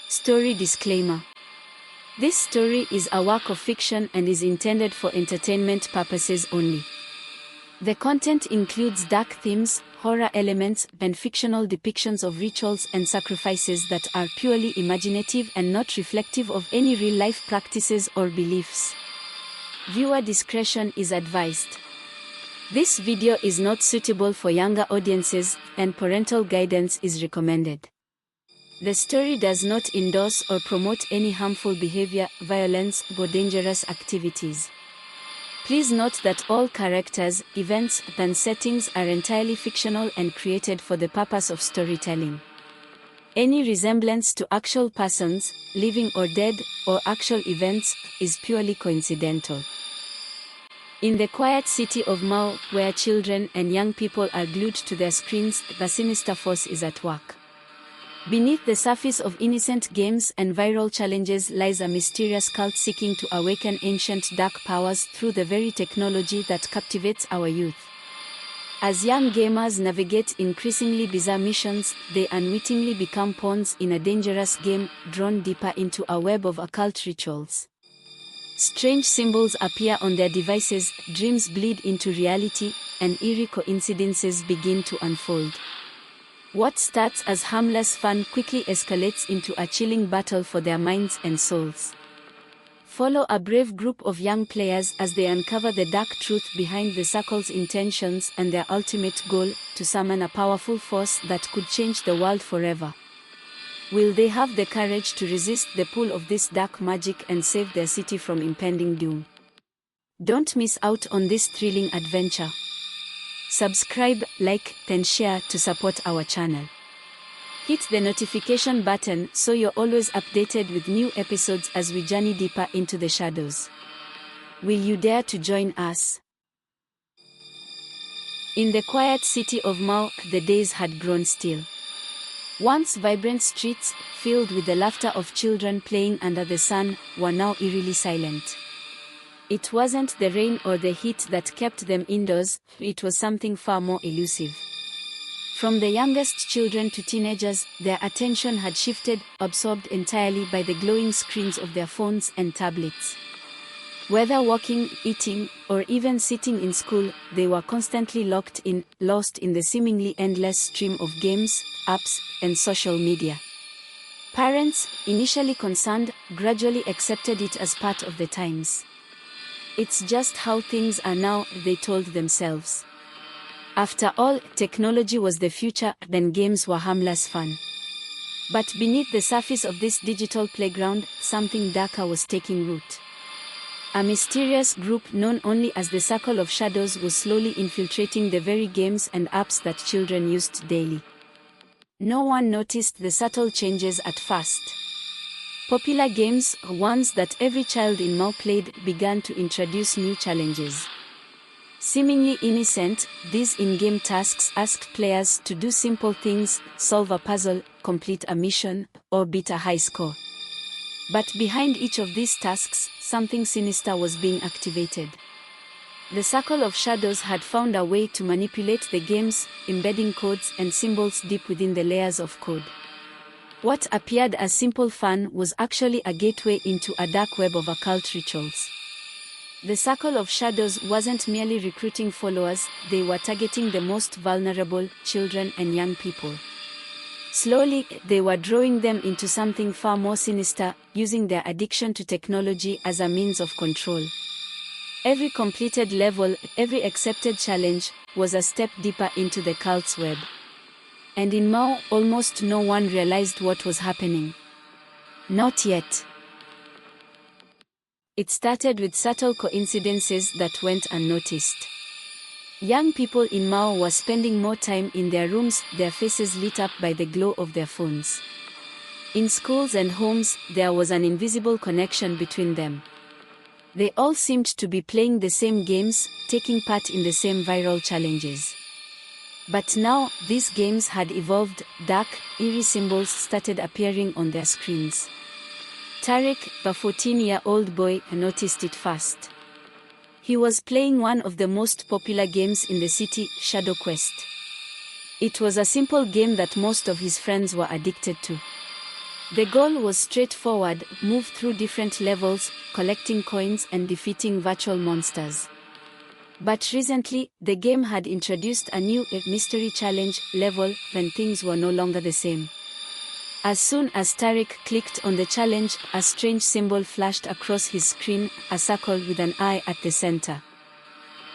Story disclaimer. This story is a work of fiction and is intended for entertainment purposes only. The content includes dark themes, horror elements, and fictional depictions of rituals and sacrifices that are purely imaginative and not reflective of any real-life practices or beliefs. Viewer discretion is advised. This video is not suitable for younger audiences, and parental guidance is recommended. The story does not endorse or promote any harmful behavior, violence, or dangerous activities. Please note that all characters, events, and settings are entirely fictional and created for the purpose of storytelling. Any resemblance to actual persons, living or dead, or actual events, is purely coincidental. In the quiet city of Mao, where children and young people are glued to their screens, the sinister force is at work. Beneath the surface of innocent games and viral challenges lies a mysterious cult seeking to awaken ancient dark powers through the very technology that captivates our youth. As young gamers navigate increasingly bizarre missions, they unwittingly become pawns in a dangerous game, drawn deeper into a web of occult rituals. Strange symbols appear on their devices, dreams bleed into reality, and eerie coincidences begin to unfold. What starts as harmless fun quickly escalates into a chilling battle for their minds and souls. Follow a brave group of young players as they uncover the dark truth behind the circle's intentions and their ultimate goal, to summon a powerful force that could change the world forever. Will they have the courage to resist the pull of this dark magic and save their city from impending doom? Don't miss out on this thrilling adventure. Subscribe, like, and share to support our channel. Hit the notification button so you're always updated with new episodes as we journey deeper into the shadows. Will you dare to join us? In the quiet city of Mao, the days had grown still. Once vibrant streets, filled with the laughter of children playing under the sun, were now eerily silent. It wasn't the rain or the heat that kept them indoors, it was something far more elusive. From the youngest children to teenagers, their attention had shifted, absorbed entirely by the glowing screens of their phones and tablets. Whether walking, eating, or even sitting in school, they were constantly locked in, lost in the seemingly endless stream of games, apps, and social media. Parents, initially concerned, gradually accepted it as part of the times. It's just how things are now, they told themselves. After all, technology was the future, then games were harmless fun. But beneath the surface of this digital playground, something darker was taking root. A mysterious group known only as the Circle of Shadows was slowly infiltrating the very games and apps that children used daily. No one noticed the subtle changes at first. Popular games, ones that every child in Mao played, began to introduce new challenges. Seemingly innocent, these in-game tasks asked players to do simple things, solve a puzzle, complete a mission, or beat a high score. But behind each of these tasks, something sinister was being activated. The Circle of Shadows had found a way to manipulate the games, embedding codes and symbols deep within the layers of code. What appeared as simple fun was actually a gateway into a dark web of occult rituals. The Circle of Shadows wasn't merely recruiting followers, they were targeting the most vulnerable, children and young people. Slowly, they were drawing them into something far more sinister, using their addiction to technology as a means of control. Every completed level, every accepted challenge, was a step deeper into the cult's web. And in Mao, almost no one realized what was happening. Not yet. It started with subtle coincidences that went unnoticed. Young people in Mao were spending more time in their rooms, their faces lit up by the glow of their phones. In schools and homes, there was an invisible connection between them. They all seemed to be playing the same games, taking part in the same viral challenges. But now, these games had evolved, dark, eerie symbols started appearing on their screens. Tariq, the 14-year-old boy, noticed it first. He was playing one of the most popular games in the city, Shadow Quest. It was a simple game that most of his friends were addicted to. The goal was straightforward: move through different levels, collecting coins and defeating virtual monsters. But recently, the game had introduced a new mystery challenge level when things were no longer the same. As soon as Tariq clicked on the challenge, a strange symbol flashed across his screen, a circle with an eye at the center.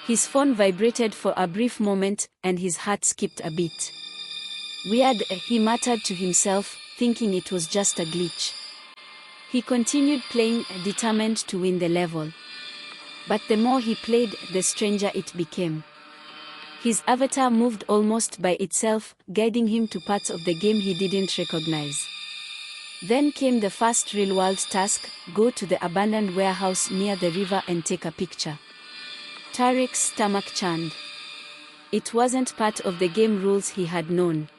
His phone vibrated for a brief moment, and his heart skipped a beat. Weird, he muttered to himself, thinking it was just a glitch. He continued playing, determined to win the level. But the more he played, the stranger it became. His avatar moved almost by itself, guiding him to parts of the game he didn't recognize. Then came the first real-world task: go to the abandoned warehouse near the river and take a picture. Tariq's stomach churned. It wasn't part of the game rules he had known.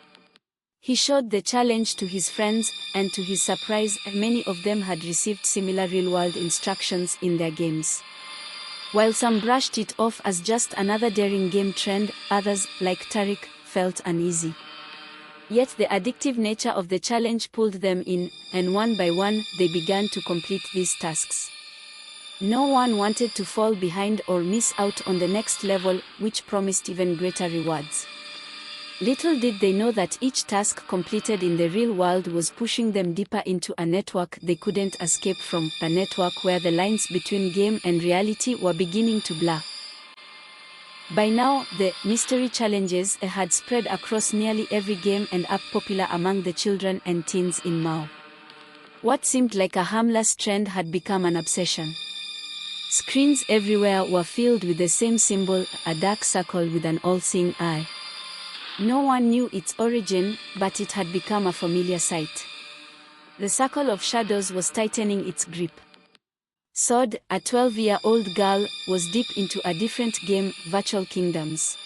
He showed the challenge to his friends, and to his surprise, many of them had received similar real-world instructions in their games. While some brushed it off as just another daring game trend, others, like Tariq, felt uneasy. Yet the addictive nature of the challenge pulled them in, and one by one, they began to complete these tasks. No one wanted to fall behind or miss out on the next level, which promised even greater rewards. Little did they know that each task completed in the real world was pushing them deeper into a network they couldn't escape from, a network where the lines between game and reality were beginning to blur. By now, the mystery challenges had spread across nearly every game and are popular among the children and teens in Mao. What seemed like a harmless trend had become an obsession. Screens everywhere were filled with the same symbol, a dark circle with an all-seeing eye. No one knew its origin, but it had become a familiar sight. The circle of shadows was tightening its grip. Sod, a 12-year-old girl, was deep into a different game, Virtual Kingdoms.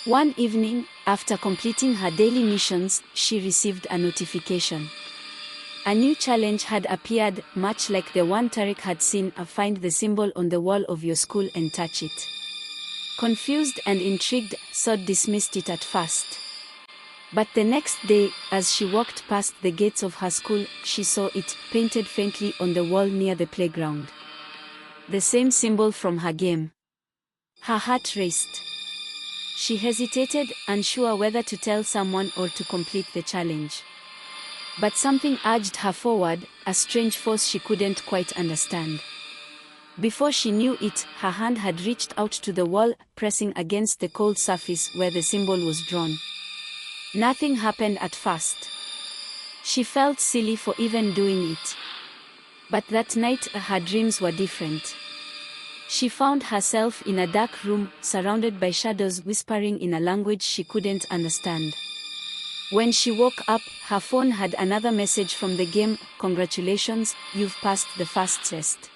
One evening, after completing her daily missions, she received a notification. A new challenge had appeared, much like the one Tariq had seen: find the symbol on the wall of your school and touch it. Confused and intrigued, Sod dismissed it at first. But the next day, as she walked past the gates of her school, she saw it, painted faintly on the wall near the playground. The same symbol from her game. Her heart raced. She hesitated, unsure whether to tell someone or to complete the challenge. But something urged her forward, a strange force she couldn't quite understand. Before she knew it, her hand had reached out to the wall, pressing against the cold surface where the symbol was drawn. Nothing happened at first. She felt silly for even doing it. But that night, her dreams were different. She found herself in a dark room, surrounded by shadows whispering in a language she couldn't understand. When she woke up, her phone had another message from the game: "Congratulations, you've passed the first test."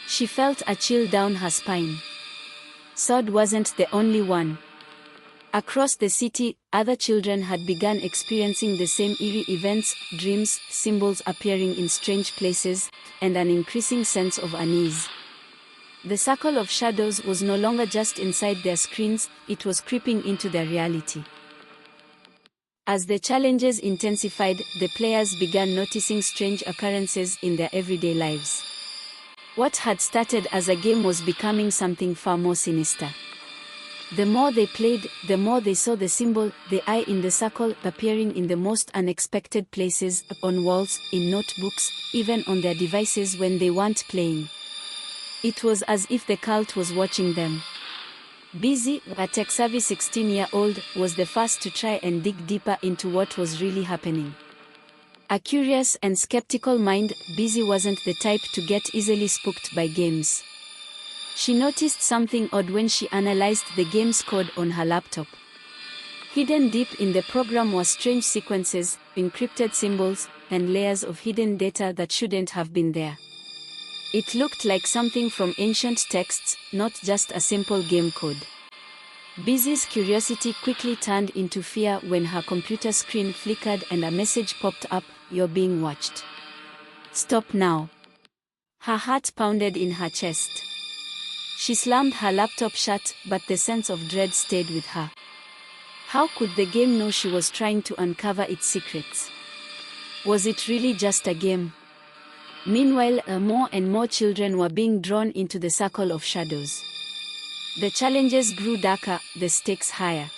She felt a chill down her spine. Sod wasn't the only one. Across the city, other children had begun experiencing the same eerie events: dreams, symbols appearing in strange places, and an increasing sense of unease. The circle of shadows was no longer just inside their screens, it was creeping into their reality. As the challenges intensified, the players began noticing strange occurrences in their everyday lives. What had started as a game was becoming something far more sinister. The more they played, the more they saw the symbol, the eye in the circle, appearing in the most unexpected places: on walls, in notebooks, even on their devices when they weren't playing. It was as if the cult was watching them. Busy, a tech-savvy 16-year-old, was the first to try and dig deeper into what was really happening. A curious and skeptical mind, Busy wasn't the type to get easily spooked by games. She noticed something odd when she analyzed the game's code on her laptop. Hidden deep in the program were strange sequences, encrypted symbols, and layers of hidden data that shouldn't have been there. It looked like something from ancient texts, not just a simple game code. Busy's curiosity quickly turned into fear when her computer screen flickered and a message popped up: "You're being watched. Stop now." Her heart pounded in her chest. She slammed her laptop shut, but the sense of dread stayed with her. How could the game know she was trying to uncover its secrets? Was it really just a game? Meanwhile, more and more children were being drawn into the circle of shadows. The challenges grew darker, the stakes higher.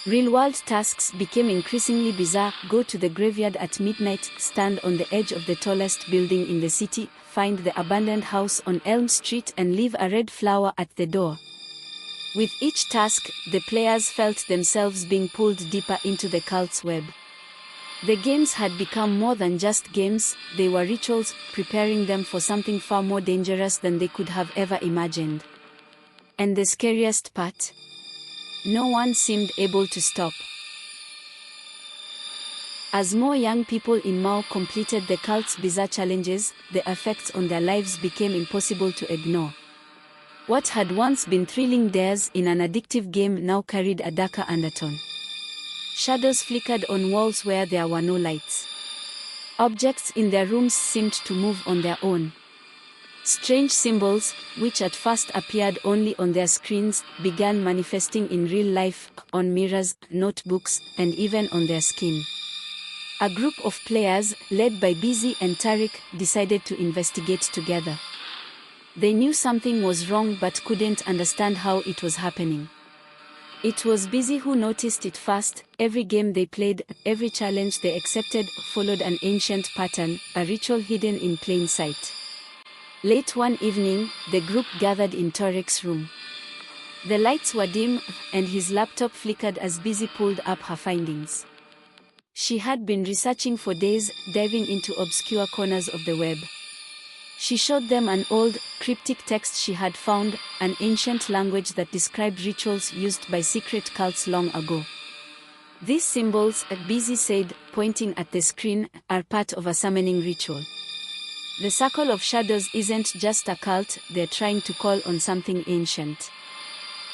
Real-world tasks became increasingly bizarre. Go to the graveyard at midnight, stand on the edge of the tallest building in the city, find the abandoned house on Elm Street and leave a red flower at the door. With each task, the players felt themselves being pulled deeper into the cult's web. The games had become more than just games, they were rituals, preparing them for something far more dangerous than they could have ever imagined. And the scariest part? No one seemed able to stop. As more young people in Mao completed the cult's bizarre challenges, the effects on their lives became impossible to ignore. What had once been thrilling dares in an addictive game now carried a darker undertone. Shadows flickered on walls where there were no lights. Objects in their rooms seemed to move on their own. Strange symbols, which at first appeared only on their screens, began manifesting in real life, on mirrors, notebooks, and even on their skin. A group of players, led by Busy and Tariq, decided to investigate together. They knew something was wrong but couldn't understand how it was happening. It was Busy who noticed it first. Every game they played, every challenge they accepted, followed an ancient pattern, a ritual hidden in plain sight. Late one evening, the group gathered in Tariq's room. The lights were dim, and his laptop flickered as Busy pulled up her findings. She had been researching for days, diving into obscure corners of the web. She showed them an old, cryptic text she had found, an ancient language that described rituals used by secret cults long ago. These symbols, Busy said, pointing at the screen, are part of a summoning ritual. The Circle of Shadows isn't just a cult, they're trying to call on something ancient.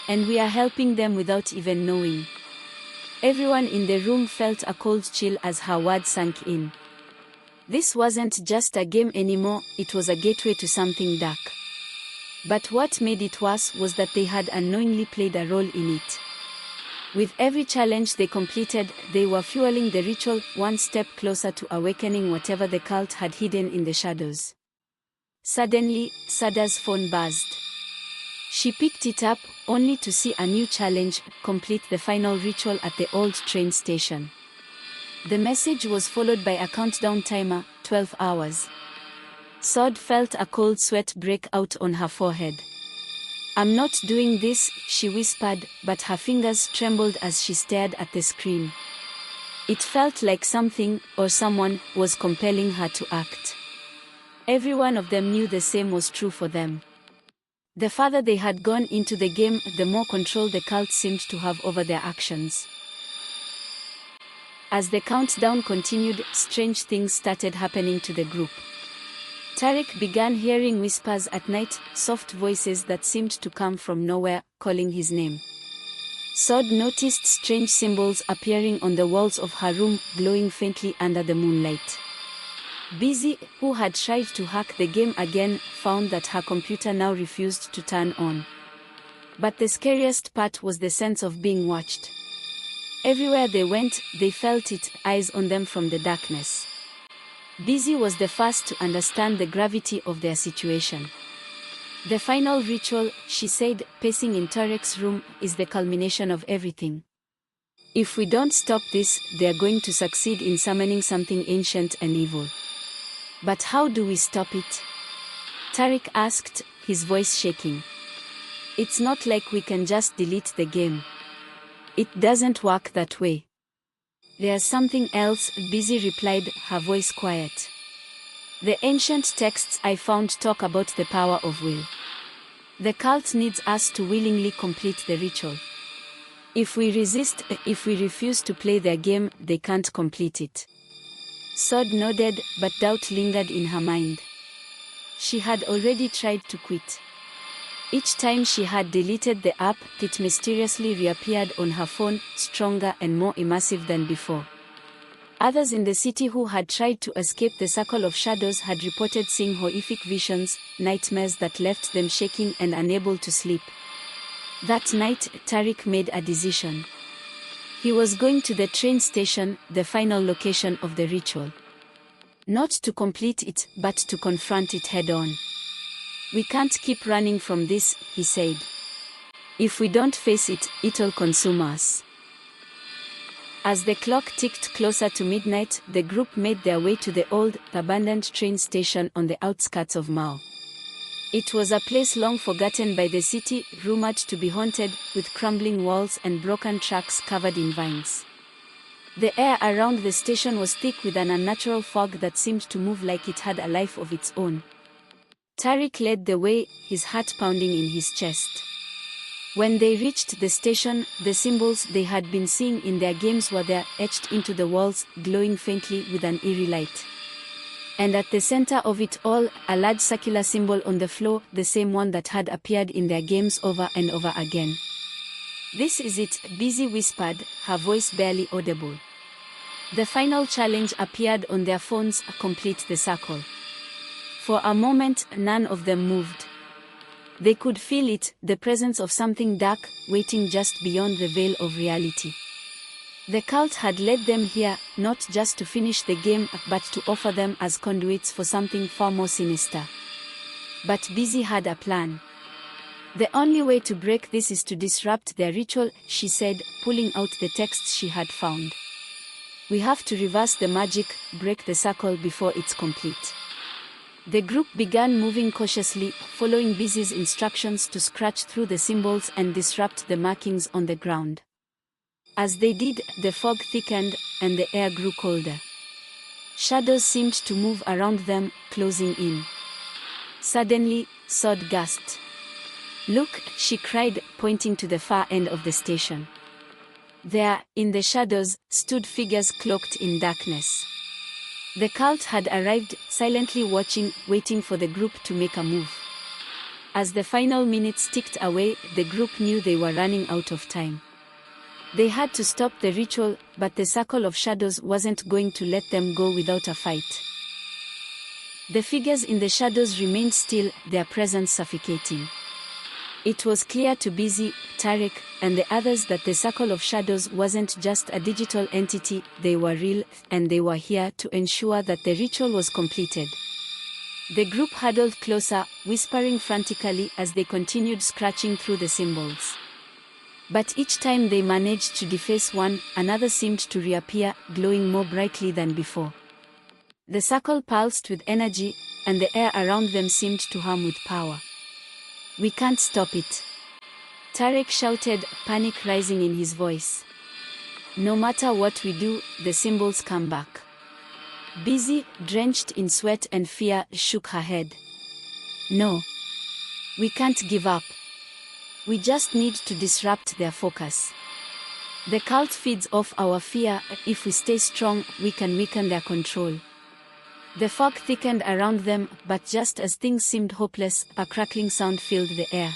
And we are helping them without even knowing. Everyone in the room felt a cold chill as her words sank in. This wasn't just a game anymore, it was a gateway to something dark. But what made it worse was that they had unknowingly played a role in it. With every challenge they completed, they were fueling the ritual, one step closer to awakening whatever the cult had hidden in the shadows. Suddenly, Sada's phone buzzed. She picked it up, only to see a new challenge: complete the final ritual at the old train station. The message was followed by a countdown timer, 12 hours. Sod felt a cold sweat break out on her forehead. "I'm not doing this," she whispered, but her fingers trembled as she stared at the screen. It felt like something, or someone, was compelling her to act. Every one of them knew the same was true for them. The farther they had gone into the game, the more control the cult seemed to have over their actions. As the countdown continued, strange things started happening to the group. Tariq began hearing whispers at night, soft voices that seemed to come from nowhere, calling his name. Sod noticed strange symbols appearing on the walls of her room, glowing faintly under the moonlight. Busy, who had tried to hack the game again, found that her computer now refused to turn on. But the scariest part was the sense of being watched. Everywhere they went, they felt it, eyes on them from the darkness. Busy was the first to understand the gravity of their situation. "The final ritual," she said, pacing in Tariq's room, "is the culmination of everything. If we don't stop this, they're going to succeed in summoning something ancient and evil." "But how do we stop it?" Tariq asked, his voice shaking. "It's not like we can just delete the game. It doesn't work that way." "There's something else," Busy replied, her voice quiet. "The ancient texts I found talk about the power of will. The cult needs us to willingly complete the ritual. If we resist, if we refuse to play their game, they can't complete it." Sod nodded, but doubt lingered in her mind. She had already tried to quit. Each time she had deleted the app, it mysteriously reappeared on her phone, stronger and more immersive than before. Others in the city who had tried to escape the Circle of Shadows had reported seeing horrific visions, nightmares that left them shaking and unable to sleep. That night, Tariq made a decision. He was going to the train station, the final location of the ritual. Not to complete it, but to confront it head-on. "We can't keep running from this," he said. "If we don't face it, it'll consume us." As the clock ticked closer to midnight, the group made their way to the old, abandoned train station on the outskirts of Mao. It was a place long forgotten by the city, rumored to be haunted, with crumbling walls and broken tracks covered in vines. The air around the station was thick with an unnatural fog that seemed to move like it had a life of its own. Tariq led the way, his heart pounding in his chest. When they reached the station, the symbols they had been seeing in their games were there, etched into the walls, glowing faintly with an eerie light. And at the center of it all, a large circular symbol on the floor, the same one that had appeared in their games over and over again. "This is it," Busy whispered, her voice barely audible. The final challenge appeared on their phones: complete the circle. For a moment, none of them moved. They could feel it, the presence of something dark, waiting just beyond the veil of reality. The cult had led them here, not just to finish the game, but to offer them as conduits for something far more sinister. But Busy had a plan. "The only way to break this is to disrupt their ritual," she said, pulling out the texts she had found. "We have to reverse the magic, break the circle before it's complete." The group began moving cautiously, following Busy's instructions to scratch through the symbols and disrupt the markings on the ground. As they did, the fog thickened, and the air grew colder. Shadows seemed to move around them, closing in. Suddenly, Sod gasped. "Look," she cried, pointing to the far end of the station. There, in the shadows, stood figures cloaked in darkness. The cult had arrived, silently watching, waiting for the group to make a move. As the final minutes ticked away, the group knew they were running out of time. They had to stop the ritual, but the circle of shadows wasn't going to let them go without a fight. The figures in the shadows remained still, their presence suffocating. It was clear to Busy, Tariq, and the others that the circle of shadows wasn't just a digital entity, they were real, and they were here to ensure that the ritual was completed. The group huddled closer, whispering frantically as they continued scratching through the symbols. But each time they managed to deface one, another seemed to reappear, glowing more brightly than before. The circle pulsed with energy, and the air around them seemed to hum with power. "We can't stop it," Tariq shouted, panic rising in his voice. "No matter what we do, the symbols come back." Busy, drenched in sweat and fear, shook her head. "No. We can't give up. We just need to disrupt their focus. The cult feeds off our fear. If we stay strong, we can weaken their control." The fog thickened around them, but just as things seemed hopeless, a crackling sound filled the air.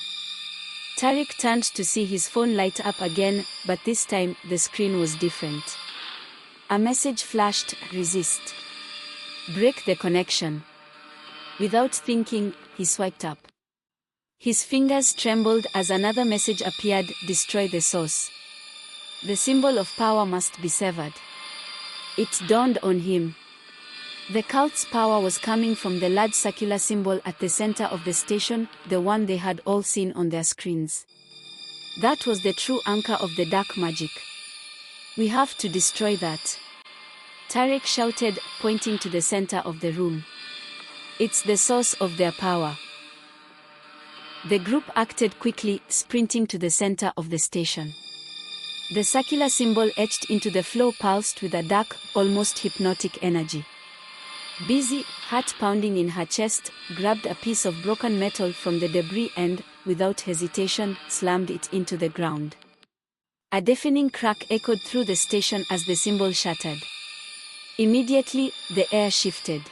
Tariq turned to see his phone light up again, but this time, the screen was different. A message flashed: "Resist. Break the connection." Without thinking, he swiped up. His fingers trembled as another message appeared: "Destroy the source. The symbol of power must be severed." It dawned on him. The cult's power was coming from the large circular symbol at the center of the station, the one they had all seen on their screens. That was the true anchor of the dark magic. "We have to destroy that," Tariq shouted, pointing to the center of the room. "It's the source of their power." The group acted quickly, sprinting to the center of the station. The circular symbol etched into the floor pulsed with a dark, almost hypnotic energy. Busy, heart pounding in her chest, grabbed a piece of broken metal from the debris and, without hesitation, slammed it into the ground. A deafening crack echoed through the station as the symbol shattered. Immediately, the air shifted.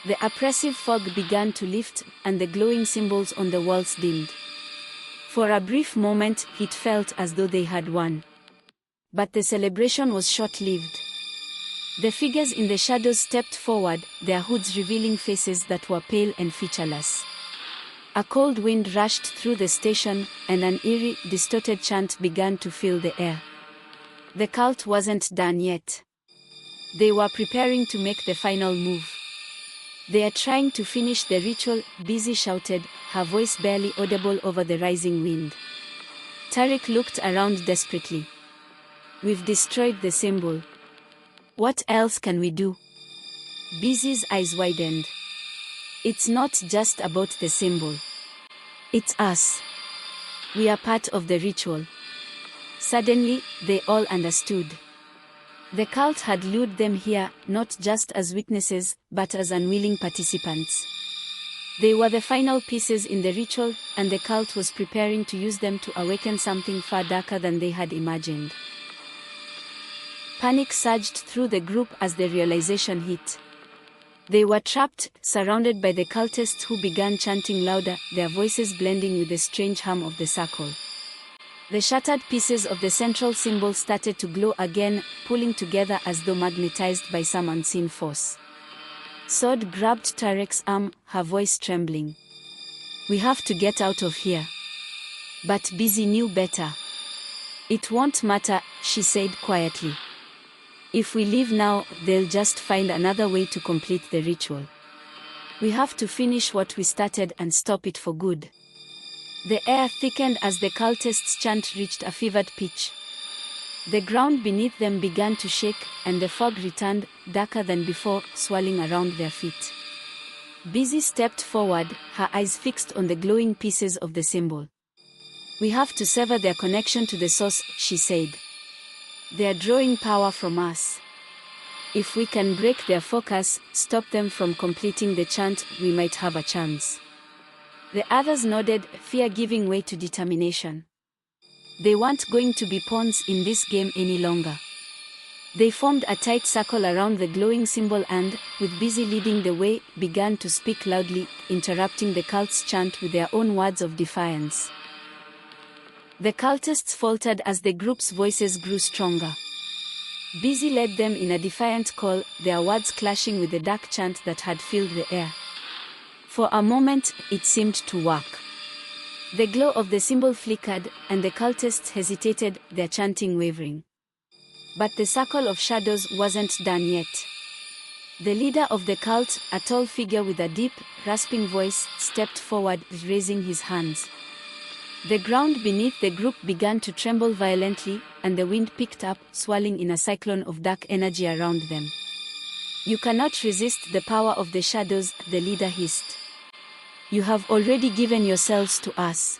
The oppressive fog began to lift, and the glowing symbols on the walls dimmed. For a brief moment, it felt as though they had won. But the celebration was short-lived. The figures in the shadows stepped forward, their hoods revealing faces that were pale and featureless. A cold wind rushed through the station, and an eerie, distorted chant began to fill the air. The cult wasn't done yet. They were preparing to make the final move. "They are trying to finish the ritual," Busy shouted, her voice barely audible over the rising wind. Tariq looked around desperately. "We've destroyed the symbol. What else can we do?" Busy's eyes widened. "It's not just about the symbol. It's us. We are part of the ritual." Suddenly, they all understood. The cult had lured them here, not just as witnesses, but as unwilling participants. They were the final pieces in the ritual, and the cult was preparing to use them to awaken something far darker than they had imagined. Panic surged through the group as the realization hit. They were trapped, surrounded by the cultists who began chanting louder, their voices blending with the strange hum of the circle. The shattered pieces of the central symbol started to glow again, pulling together as though magnetized by some unseen force. Sod grabbed Tarek's arm, her voice trembling. "We have to get out of here." But Busy knew better. "It won't matter," she said quietly. "If we leave now, they'll just find another way to complete the ritual. We have to finish what we started and stop it for good." The air thickened as the cultists' chant reached a fevered pitch. The ground beneath them began to shake, and the fog returned, darker than before, swirling around their feet. Busy stepped forward, her eyes fixed on the glowing pieces of the symbol. "We have to sever their connection to the source," she said. "They are drawing power from us. If we can break their focus, stop them from completing the chant, we might have a chance." The others nodded, fear giving way to determination. They weren't going to be pawns in this game any longer. They formed a tight circle around the glowing symbol and, with Busy leading the way, began to speak loudly, interrupting the cult's chant with their own words of defiance. The cultists faltered as the group's voices grew stronger. Busy led them in a defiant call, their words clashing with the dark chant that had filled the air. For a moment, it seemed to work. The glow of the symbol flickered, and the cultists hesitated, their chanting wavering. But the circle of shadows wasn't done yet. The leader of the cult, a tall figure with a deep, rasping voice, stepped forward, raising his hands. The ground beneath the group began to tremble violently, and the wind picked up, swirling in a cyclone of dark energy around them. "You cannot resist the power of the shadows," the leader hissed. "You have already given yourselves to us.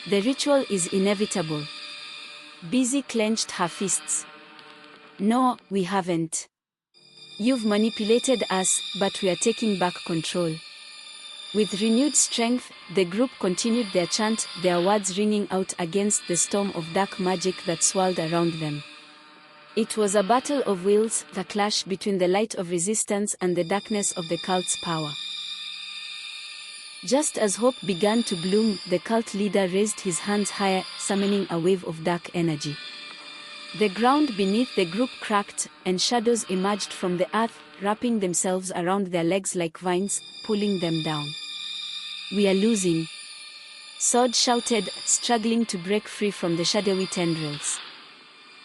The ritual is inevitable." Busy clenched her fists. "No, we haven't. You've manipulated us, but we are taking back control." With renewed strength, the group continued their chant, their words ringing out against the storm of dark magic that swirled around them. It was a battle of wills, the clash between the light of resistance and the darkness of the cult's power. Just as hope began to bloom, the cult leader raised his hands higher, summoning a wave of dark energy. The ground beneath the group cracked, and shadows emerged from the earth, wrapping themselves around their legs like vines, pulling them down. "We are losing," Sod shouted, struggling to break free from the shadowy tendrils.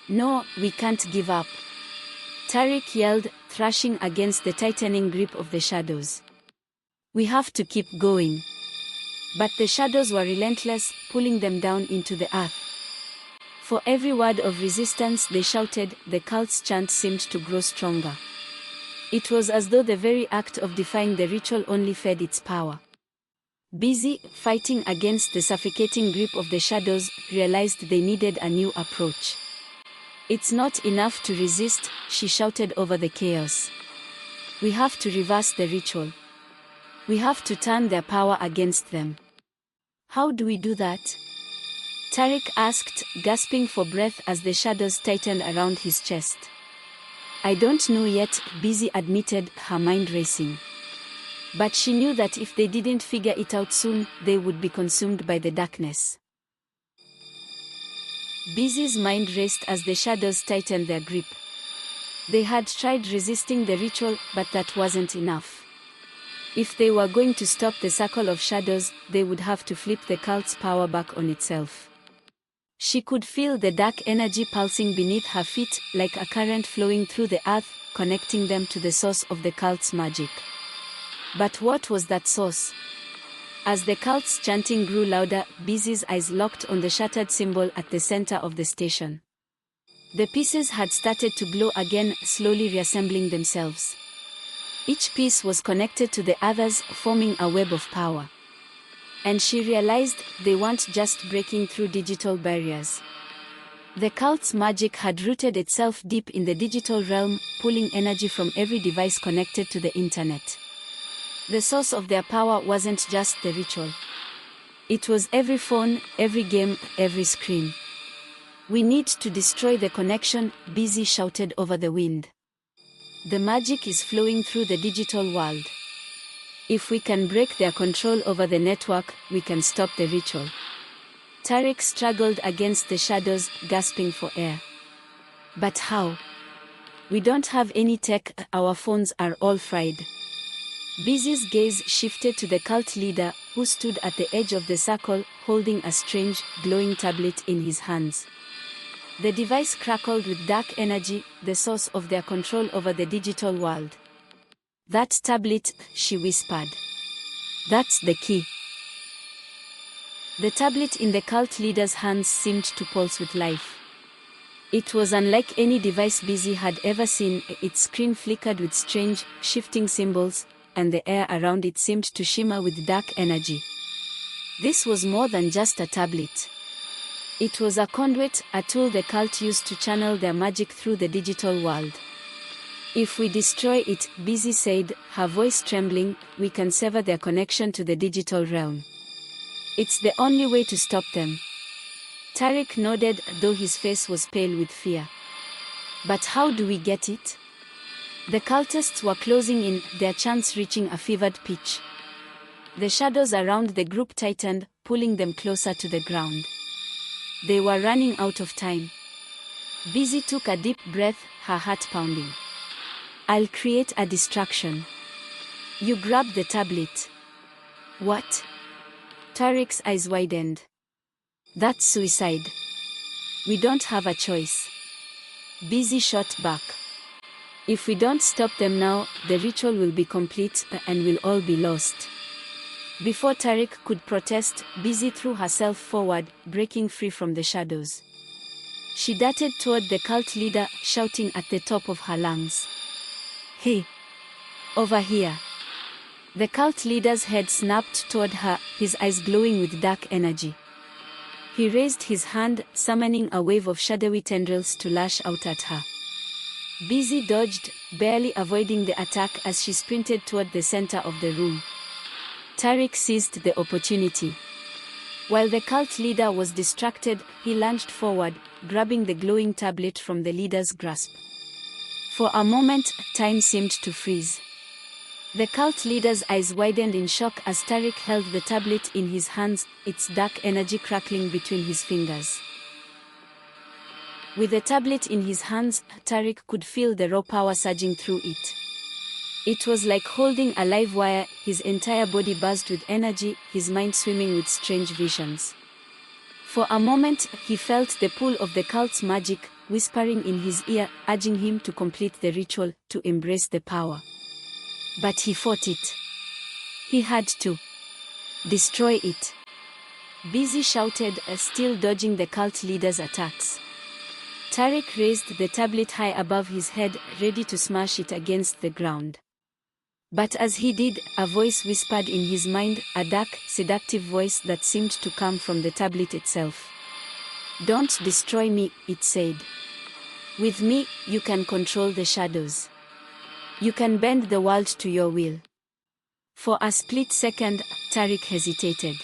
"No, we can't give up," Tariq yelled, thrashing against the tightening grip of the shadows. "We have to keep going." But the shadows were relentless, pulling them down into the earth. For every word of resistance they shouted, the cult's chant seemed to grow stronger. It was as though the very act of defying the ritual only fed its power. Busy, fighting against the suffocating grip of the shadows, realized they needed a new approach. "It's not enough to resist," she shouted over the chaos. "We have to reverse the ritual. We have to turn their power against them." "How do we do that?" Tariq asked, gasping for breath as the shadows tightened around his chest. "I don't know yet," Busy admitted, her mind racing. But she knew that if they didn't figure it out soon, they would be consumed by the darkness. Busy's mind raced as the shadows tightened their grip. They had tried resisting the ritual, but that wasn't enough. If they were going to stop the circle of shadows, they would have to flip the cult's power back on itself. She could feel the dark energy pulsing beneath her feet, like a current flowing through the earth, connecting them to the source of the cult's magic. But what was that source? As the cult's chanting grew louder, Busy's eyes locked on the shattered symbol at the center of the station. The pieces had started to glow again, slowly reassembling themselves. Each piece was connected to the others, forming a web of power. And she realized they weren't just breaking through digital barriers. The cult's magic had rooted itself deep in the digital realm, pulling energy from every device connected to the internet. The source of their power wasn't just the ritual. It was every phone, every game, every screen. "We need to destroy the connection," Busy shouted over the wind. "The magic is flowing through the digital world. If we can break their control over the network, we can stop the ritual." Tarek struggled against the shadows, gasping for air. "But how? We don't have any tech, our phones are all fried." Busy's gaze shifted to the cult leader, who stood at the edge of the circle, holding a strange, glowing tablet in his hands. The device crackled with dark energy, the source of their control over the digital world. "That tablet," she whispered. "That's the key." The tablet in the cult leader's hands seemed to pulse with life. It was unlike any device Busy had ever seen. Its screen flickered with strange, shifting symbols, and the air around it seemed to shimmer with dark energy. This was more than just a tablet. It was a conduit, a tool the cult used to channel their magic through the digital world. "If we destroy it," Busy said, her voice trembling, "we can sever their connection to the digital realm. It's the only way to stop them." Tarek nodded, though his face was pale with fear. "But how do we get it?" The cultists were closing in, their chants reaching a fevered pitch. The shadows around the group tightened, pulling them closer to the ground. They were running out of time. Busy took a deep breath, her heart pounding. "I'll create a distraction." "You grab the tablet." "What?" Tarek's eyes widened. "That's suicide. We don't have a choice." Busy shot back. "If we don't stop them now, the ritual will be complete, and we'll all be lost." Before Tarek could protest, Busy threw herself forward, breaking free from the shadows. She darted toward the cult leader, shouting at the top of her lungs. "Hey! Over here!" The cult leader's head snapped toward her, his eyes glowing with dark energy. He raised his hand, summoning a wave of shadowy tendrils to lash out at her. Busy dodged, barely avoiding the attack as she sprinted toward the center of the room. Tarek seized the opportunity. While the cult leader was distracted, he lunged forward, grabbing the glowing tablet from the leader's grasp. For a moment, time seemed to freeze. The cult leader's eyes widened in shock as Tarek held the tablet in his hands, its dark energy crackling between his fingers. With the tablet in his hands, Tarek could feel the raw power surging through it. It was like holding a live wire, his entire body buzzed with energy, his mind swimming with strange visions. For a moment, he felt the pull of the cult's magic, whispering in his ear, urging him to complete the ritual, to embrace the power. But he fought it. He had to destroy it. Busy shouted, still dodging the cult leader's attacks. Tarek raised the tablet high above his head, ready to smash it against the ground. But as he did, a voice whispered in his mind, a dark, seductive voice that seemed to come from the tablet itself. "Don't destroy me," it said. "With me, you can control the shadows. You can bend the world to your will." For a split second, Tarek hesitated.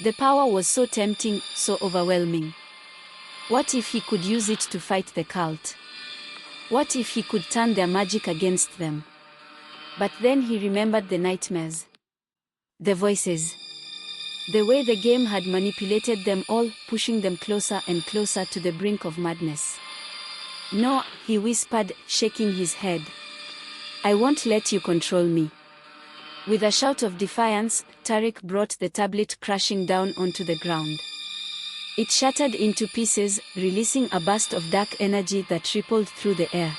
The power was so tempting, so overwhelming. What if he could use it to fight the cult? What if he could turn their magic against them? But then he remembered the nightmares. The voices. The way the game had manipulated them all, pushing them closer and closer to the brink of madness. "No," he whispered, shaking his head. "I won't let you control me." With a shout of defiance, Tarek brought the tablet crashing down onto the ground. It shattered into pieces, releasing a burst of dark energy that rippled through the air.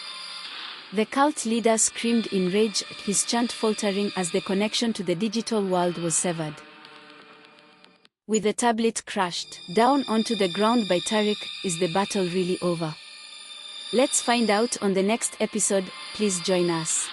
The cult leader screamed in rage, his chant faltering as the connection to the digital world was severed. With the tablet crushed down onto the ground by Tariq, is the battle really over? Let's find out on the next episode. Please join us.